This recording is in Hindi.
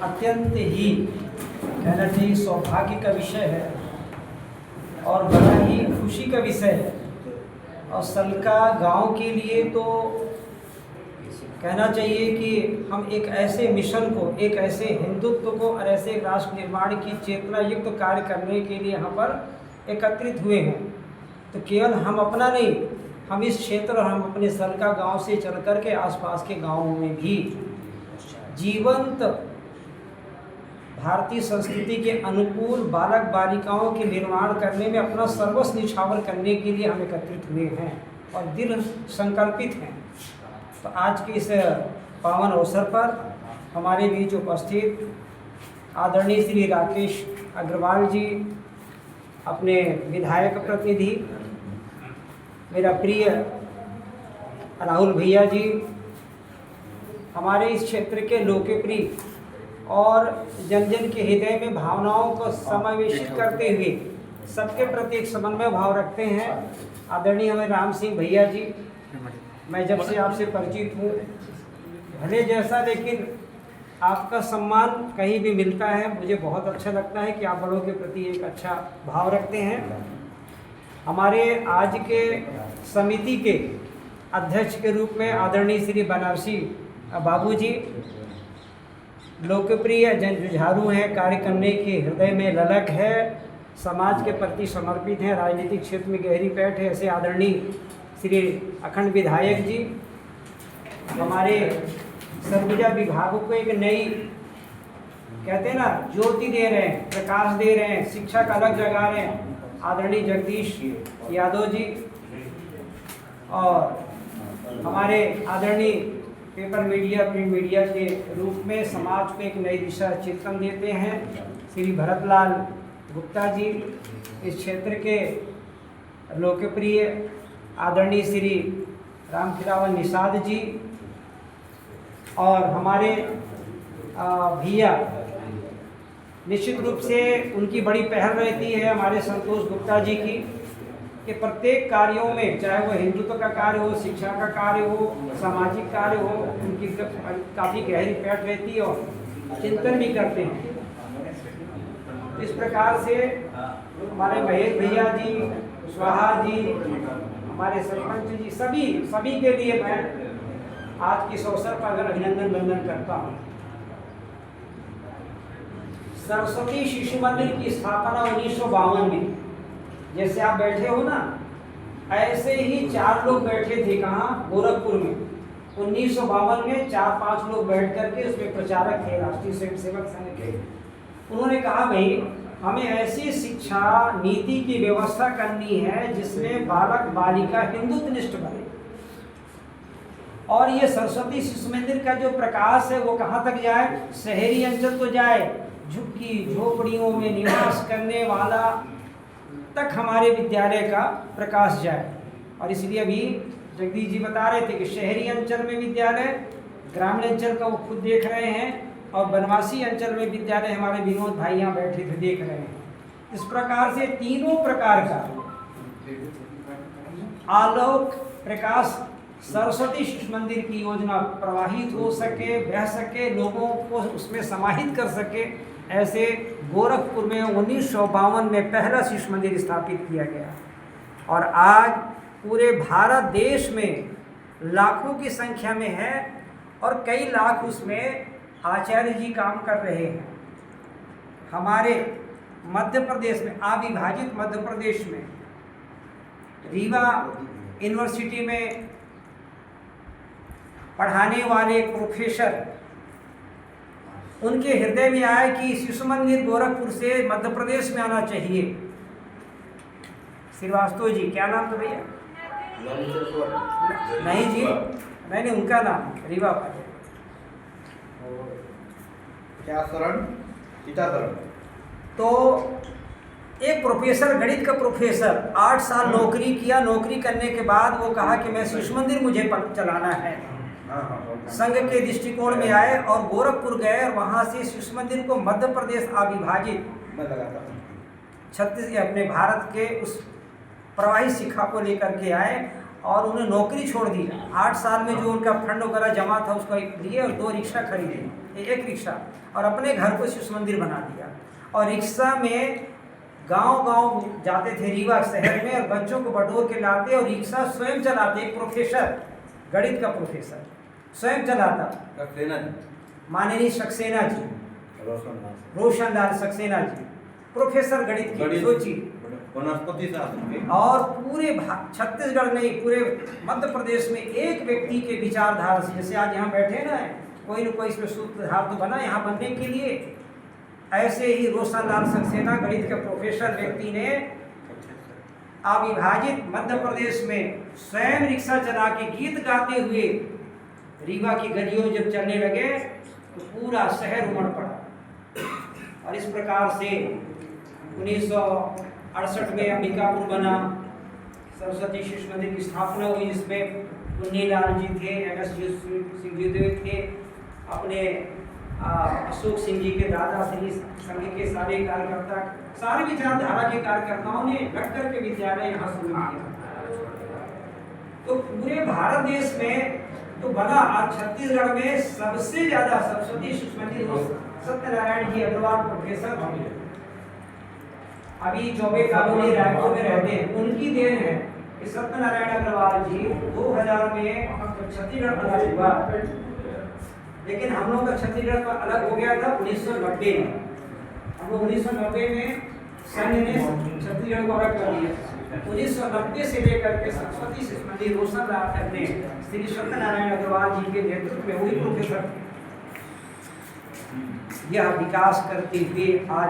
अत्यंत ही कहना चाहिए सौभाग्य का विषय है और बड़ा ही खुशी का विषय है। और सलका गांव के लिए तो कहना चाहिए कि हम एक ऐसे मिशन को, एक ऐसे हिंदुत्व को और ऐसे राष्ट्र निर्माण की चेतना युक्त कार्य करने के लिए यहाँ पर एकत्रित हुए हैं। तो केवल हम अपना नहीं, हम इस क्षेत्र और हम अपने सलका गांव से चल कर के आसपास के गांवों में भी जीवंत भारतीय संस्कृति के अनुकूल बालक बालिकाओं के निर्माण करने में अपना सर्वस्व निछावर करने के लिए हम एकत्रित हुए हैं और दृढ़ संकल्पित हैं। तो आज के इस पावन अवसर पर हमारे बीच उपस्थित आदरणीय श्री राकेश अग्रवाल जी, अपने विधायक प्रतिनिधि, मेरा प्रिय राहुल भैया जी, हमारे इस क्षेत्र के लोकप्रिय और जन जन के हृदय में भावनाओं को समावेशित करते हुए सबके प्रति एक समन्वय भाव रखते हैं आदरणीय हमें राम सिंह भैया जी। मैं जब से आपसे परिचित हूँ, भले जैसा, लेकिन आपका सम्मान कहीं भी मिलता है, मुझे बहुत अच्छा लगता है कि आप बड़ों के प्रति एक अच्छा भाव रखते हैं। हमारे आज के समिति के अध्यक्ष के रूप में आदरणीय श्री बनारसी बाबू जी लोकप्रिय जन जुझारू हैं, कार्य करने के हृदय में ललक है, समाज के प्रति समर्पित हैं, राजनीतिक क्षेत्र में गहरी पैठ है, ऐसे आदरणीय श्री अखंड विधायक जी हमारे सरगुजा विभागों को एक नई, कहते हैं ना, ज्योति दे रहे हैं, प्रकाश दे रहे हैं, शिक्षा का अलग जगा रहे हैं, आदरणीय जगदीश यादव जी। और हमारे आदरणीय पेपर मीडिया, प्रिंट मीडिया के रूप में समाज को एक नई दिशा चिंतन देते हैं श्री भरतलाल गुप्ता जी, इस क्षेत्र के लोकप्रिय आदरणीय श्री रामखिलावन निषाद जी, और हमारे भैया निश्चित रूप से उनकी बड़ी पहल रहती है हमारे संतोष गुप्ता जी की, कि प्रत्येक कार्यों में, चाहे वो हिंदुत्व का कार्य हो, शिक्षा का कार्य हो, सामाजिक कार्य हो, उनकी काफ़ी गहरी पैठ रहती है और चिंतन भी करते हैं। इस प्रकार से हमारे महेश भैया जी, स्वाहा जी, हमारे सरपंच जी, सभी के लिए मैं आज के इस अवसर पर अभिनंदन वंदन करता हूँ। सरस्वती शिशु मंदिर की स्थापना 1952 में, जैसे आप बैठे हो ना, ऐसे ही 4 लोग बैठे थे, कहाँ, गोरखपुर में 1952 में 4-5 लोग बैठ करके, उसमें प्रचारक थे राष्ट्रीय स्वयंसेवक संघ के। उन्होंने कहा भाई हमें ऐसी शिक्षा नीति की व्यवस्था करनी है जिसमें बालक बालिका हिंदुत्वनिष्ठ बने, और ये सरस्वती शिशु मंदिर का जो प्रकाश है वो कहाँ तक जाए, शहरी अंचल तो जाए, झुग्गी झोपड़ियों में निवास करने वाला तक हमारे विद्यालय का प्रकाश जाए। और इसलिए अभी जगदीश जी बता रहे थे कि शहरी अंचल में विद्यालय, ग्रामीण अंचल का वो खुद देख रहे हैं, और बनवासी अंचल में विद्यालय हमारे विनोद भाई यहाँ बैठे थे देख रहे हैं। इस प्रकार से तीनों प्रकार का आलोक प्रकाश सरस्वती शिशु मंदिर की योजना प्रवाहित हो सके, बह सके, लोगों को उसमें समाहित कर सके, ऐसे गोरखपुर में 1952 में पहला शिशु मंदिर स्थापित किया गया। और आज पूरे भारत देश में लाखों की संख्या में है और कई लाख उसमें आचार्य जी काम कर रहे हैं। हमारे मध्य प्रदेश में, अविभाजित मध्य प्रदेश में, रीवा यूनिवर्सिटी में पढ़ाने वाले प्रोफेसर, उनके हृदय में आया कि शिशु मंदिर गोरखपुर से मध्य प्रदेश में आना चाहिए। श्रीवास्तव जी, क्या नाम था भैया? नहीं जी, नहीं, उनका नाम रीवा पर क्या शरण, सीताशरण। तो एक प्रोफेसर, गणित का प्रोफेसर, 8 साल नौकरी किया। नौकरी करने के बाद वो कहा कि मैं शिशु मंदिर मुझे चलाना है। संघ के दृष्टिकोण में आए और गोरखपुर गए और वहाँ से शिशु मंदिर को मध्य प्रदेश अविभाजित छत्तीसगढ़ अपने भारत के उस प्रवाही शिक्षा को लेकर के आए और उन्हें नौकरी छोड़ दी। 8 साल में जो उनका फंड वगैरह जमा था उसको लिए और 2 रिक्शा खरीदे एक रिक्शा, और अपने घर को शिशु मंदिर बना दिया। और रिक्शा में गांव-गांव जाते थे रीवा शहर में, और बच्चों को बटोर के लाते, और रिक्शा स्वयं चलाते। एक प्रोफेसर, गणित का प्रोफेसर स्वयं चलाता, सक्सेना जी, माननीय सक्सेना जी, रोशनदास, रोशनलाल सक्सेना जी, प्रोफेसर गणित की, सोचिए। वनस्पति शास्त्र के। और पूरे छत्तीसगढ़ नहीं, पूरे मध्य प्रदेश में एक व्यक्ति के विचारधारा से, जैसे आज यहाँ बैठे ना, कोई न कोई इसमें सूत्रधार तो बना यहाँ बनने के लिए, ऐसे ही रोशनलाल सक्सेना गणित के प्रोफेसर व्यक्ति ने अविभाजित मध्य प्रदेश में स्वयं रिक्शा चला के गीत गाते हुए रीवा की गलियों जब चलने लगे तो पूरा शहर उमड़ पड़ा। और इस प्रकार से 1968 में अंबिकापुर बना, सरस्वती शिशु मंदिर की स्थापना हुई, जिसमें पुन्नीलाल जी थे, MS सिंहदेव थे, अपने अशोक सिंह जी के दादा श्री संघ के सारे कार्यकर्ता, सारे विचारधारा के कार्यकर्ताओं ने लग कर के विद्यालय यहाँ शुरू किया। तो पूरे भारत देश में तो बना। आज छत्तीसगढ़ में सबसे ज्यादा सरस्वती शिशु मंदिर सत्यनारायण जी अग्रवाल प्रोफेसर अभी चौबे कॉलोनी रायपुर में रहते हैं, उनकी देन है कि सत्यनारायण अग्रवाल जी 2000 में छत्तीसगढ़ अलग हुआ, लेकिन हम लोग का छत्तीसगढ़ का अलग हो गया था 1990 में। हम लोग 1990 में संघ ने छत्तीसगढ़ को अलग कर दिया। 1990 से लेकर के सरस्वती शिशु मंदिर रोशनलाल ने श्री सत्यनारायण अग्रवाल जी के नेतृत्व में वही प्रोफेसर यह विकास करते हुए आज